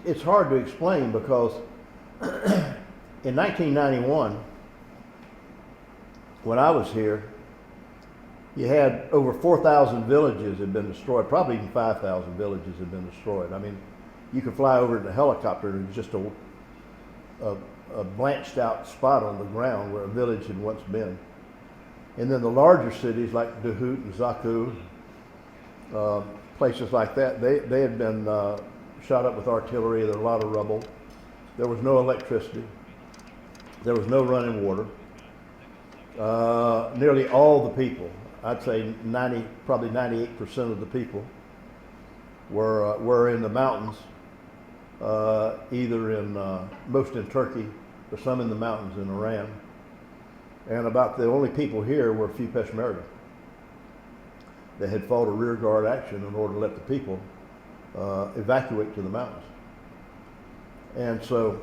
it's hard to explain because in 1991, when I was here, you had over 4,000 villages had been destroyed, probably even 5,000 villages had been destroyed. I mean, you could fly over in a helicopter and just a blanched out spot on the ground where a village had once been. And then the larger cities like Dahut and Zaku, places like that, they had been shot up with artillery. There was a lot of rubble. There was no electricity. There was no running water. Nearly all the people, I'd say probably 98% of the people were in the mountains, either most in Turkey, or some in the mountains in Iran. And about the only people here were a few Peshmerga that had fought a rear guard action in order to let the people evacuate to the mountains. And so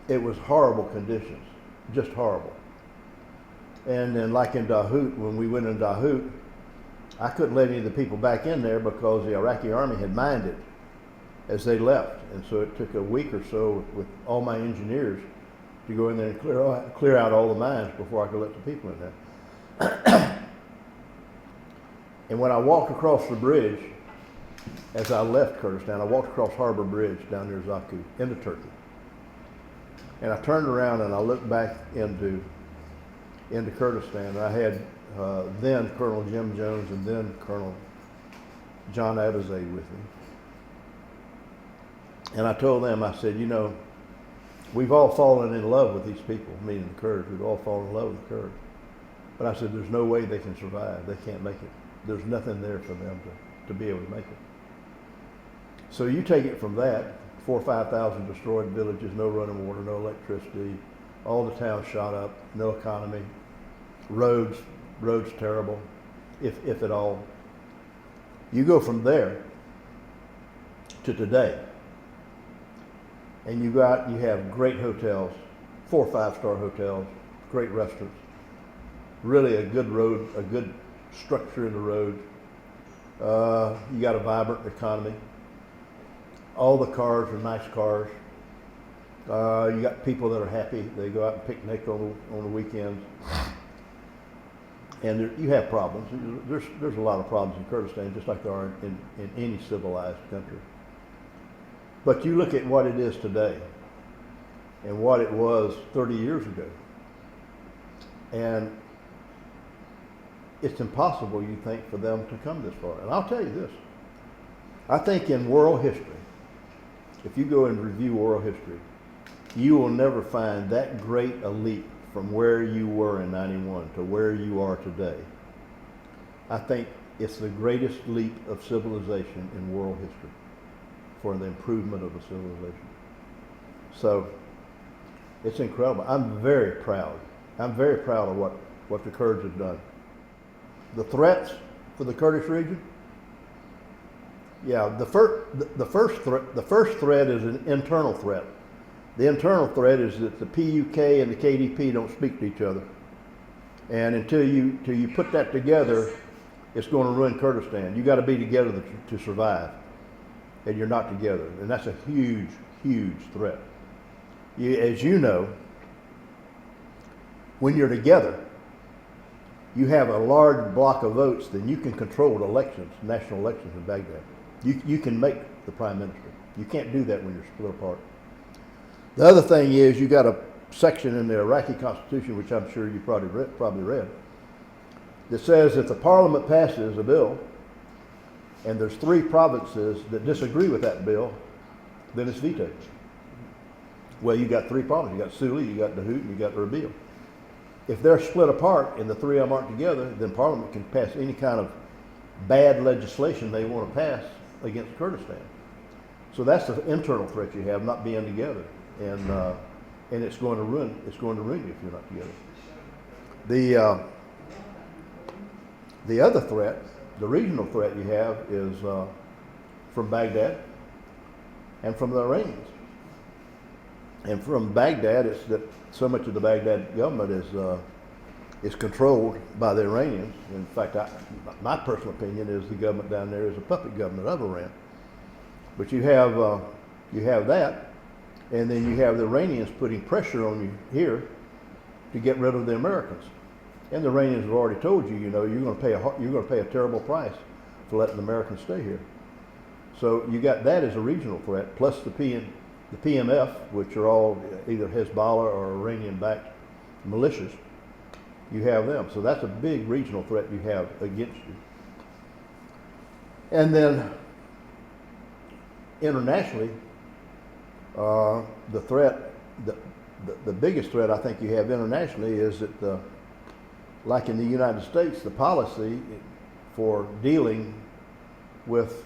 it was horrible conditions, just horrible. And then like in Dahut, when we went in Dahut, I couldn't let any of the people back in there because the Iraqi army had mined it as they left. And so it took a week or so with all my engineers to go in there and clear out all the mines before I could let the people in there. And when I walked across the bridge, as I left Kurdistan, I walked across Harbor Bridge down near Zaku into Turkey. And I turned around and I looked back into Kurdistan. I had then Colonel Jim Jones and then Colonel John Abazay with me. And I told them, I said, you know, we've all fallen in love with these people, meaning the Kurds. We've all fallen in love with the Kurds. But I said, there's no way they can survive. They can't make it. There's nothing there for them to be able to make it. So you take it from that, 4,000 or 5,000 destroyed villages, no running water, no electricity, all the towns shot up, no economy, roads terrible, if at all. You go from there to today, and you have great hotels, 4 or 5-star hotels, great restaurants, really a good road, a good structure in the road. You got a vibrant economy. All the cars are nice cars. You got people that are happy. They go out and picnic on the weekends. And you have problems. There's a lot of problems in Kurdistan, just like there are in any civilized country. But you look at what it is today and what it was 30 years ago, and it's impossible, you think, for them to come this far. And I'll tell you this. I think in world history, if you go and review world history, you will never find that great a leap from where you were in 91 to where you are today. I think it's the greatest leap of civilization in world history for the improvement of a civilization. So it's incredible. I'm very proud. I'm very proud of what the Kurds have done. The threats for the Kurdish region? Yeah, the first threat is an internal threat. The internal threat is that the PUK and the KDP don't speak to each other. And until you put that together, it's going to ruin Kurdistan. You got to be together to survive. And you're not together. And that's a huge, huge threat. As you know, when you're together, you have a large block of votes, then you can control elections, national elections in Baghdad. You can make the prime minister. You can't do that when you're split apart. The other thing is you got a section in the Iraqi constitution, which I'm sure you probably read, that says if the parliament passes a bill and there's 3 provinces that disagree with that bill, then it's vetoed. Well, you got 3 provinces. You got Suli, you got Dahut, and you got Erbil. If they're split apart and the 3 of them aren't together, then Parliament can pass any kind of bad legislation they want to pass against Kurdistan. So that's the internal threat you have, not being together, and it's going to ruin you if you're not together. The other threat, the regional threat you have, is from Baghdad and from the Iranians. And from Baghdad, it's that so much of the Baghdad government is controlled by the Iranians. In fact, my personal opinion is the government down there is a puppet government of Iran. But you have You have that, and then you have the Iranians putting pressure on you here to get rid of the Americans. And the Iranians have already told you, you know, you're going to pay a terrible price for letting the Americans stay here. So you got that as a regional threat, plus the PMF, which are all either Hezbollah or Iranian-backed militias. You have them. So that's a big regional threat you have against you. And then internationally, the threat, the biggest threat I think you have internationally is that, like in the United States, the policy for dealing with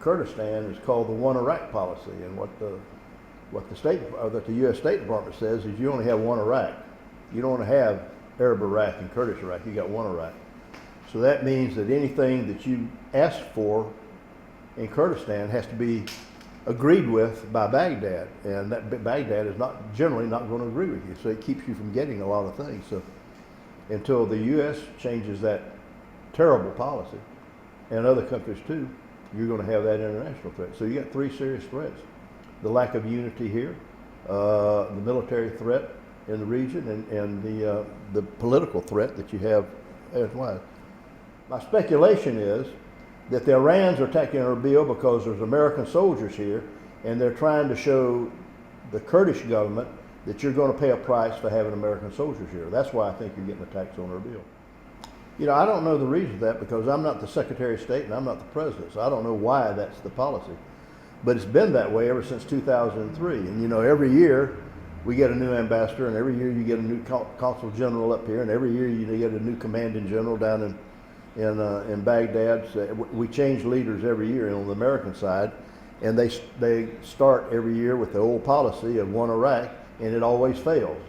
Kurdistan is called the One Iraq policy. And what the U.S. State Department says is you only have one Iraq. You don't have Arab Iraq and Kurdish Iraq. You got one Iraq. So that means that anything that you ask for in Kurdistan has to be agreed with by Baghdad, and that Baghdad is generally not going to agree with you. So it keeps you from getting a lot of things. So until the U.S. changes that terrible policy, and other countries too, you're going to have that international threat. So you got three serious threats: the lack of unity here, the military threat in the region, and the political threat that you have as well. My speculation is that the Iranians are attacking Erbil because there's American soldiers here, and they're trying to show the Kurdish government that you're going to pay a price for having American soldiers here. That's why I think you're getting attacks on Erbil. You know, I don't know the reason for that because I'm not the Secretary of State and I'm not the President, so I don't know why that's the policy. But it's been that way ever since 2003. And you know, every year we get a new ambassador, and every year you get a new consul general up here, and every year you get a new commanding general down in Baghdad. So we change leaders every year on the American side, and they start every year with the old policy of one Iraq, and it always fails.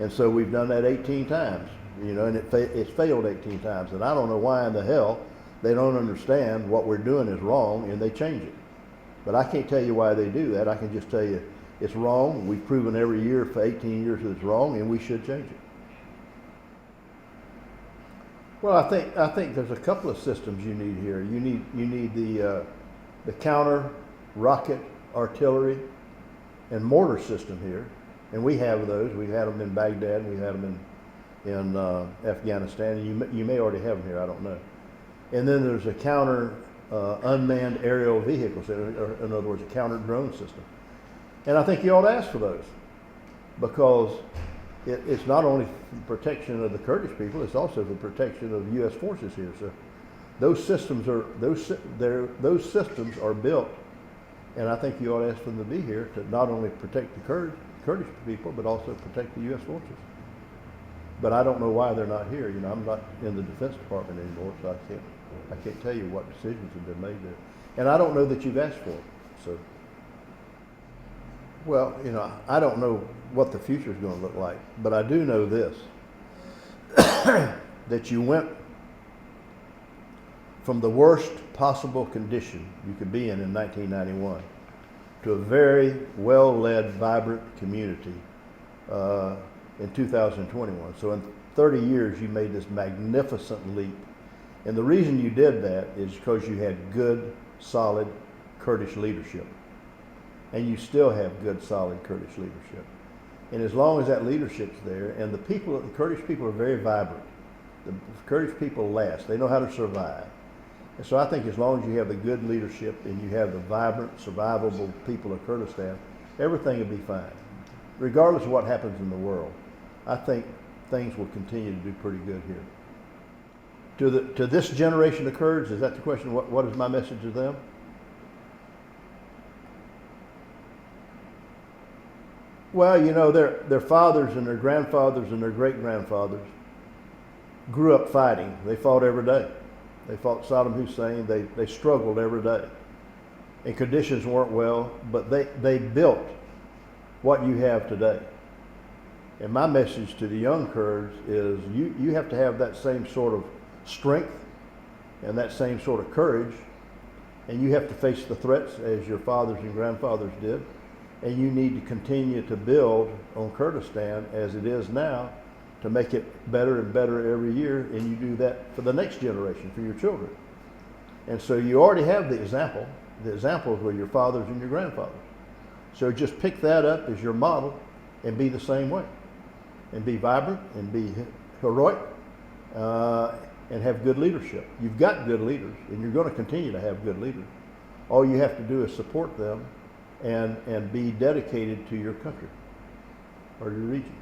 And so we've done that 18 times, you know, and it's failed 18 times. And I don't know why in the hell they don't understand what we're doing is wrong, and they change it. But I can't tell you why they do that. I can just tell you it's wrong. We've proven every year for 18 years that it's wrong, and we should change it. Well, I think there's a couple of systems you need here. You need the counter rocket artillery and mortar system here, and we have those. We've had them in Baghdad. We've had them in Afghanistan. And you may already have them here. I don't know. And then there's a counter unmanned aerial vehicles, or in other words, a counter drone system. And I think you ought to ask for those, because it's not only for protection of the Kurdish people, it's also for protection of U.S. forces here. So those systems are built, and I think you ought to ask for them to be here to not only protect the Kurdish people, but also protect the U.S. forces. But I don't know why they're not here. You know, I'm not in the Defense Department anymore, so I can't tell you what decisions have been made there. And I don't know that you've asked for it. So, well, you know, I don't know what the future is going to look like, but I do know this, that you went from the worst possible condition you could be in 1991 to a very well-led, vibrant community in 2021. So in 30 years, you made this magnificent leap. And the reason you did that is because you had good, solid Kurdish leadership. And you still have good, solid Kurdish leadership. And as long as that leadership's there, and the Kurdish people are very vibrant. The Kurdish people last. They know how to survive. And so I think as long as you have the good leadership and you have the vibrant, survivable people of Kurdistan, everything will be fine. Regardless of what happens in the world, I think things will continue to do pretty good here. To this generation of Kurds, is that the question? What is my message to them? Well, you know, their fathers and their grandfathers and their great-grandfathers grew up fighting. They fought every day. They fought Saddam Hussein. They struggled every day. And conditions weren't well, but they built what you have today. And my message to the young Kurds is you have to have that same sort of strength and that same sort of courage, and you have to face the threats as your fathers and grandfathers did. And you need to continue to build on Kurdistan as it is now to make it better and better every year, and you do that for the next generation, for your children. And so you already have the examples were your fathers and your grandfathers. So just pick that up as your model and be the same way. And be vibrant and be heroic and have good leadership. You've got good leaders and you're going to continue to have good leaders. All you have to do is support them and be dedicated to your country or your region.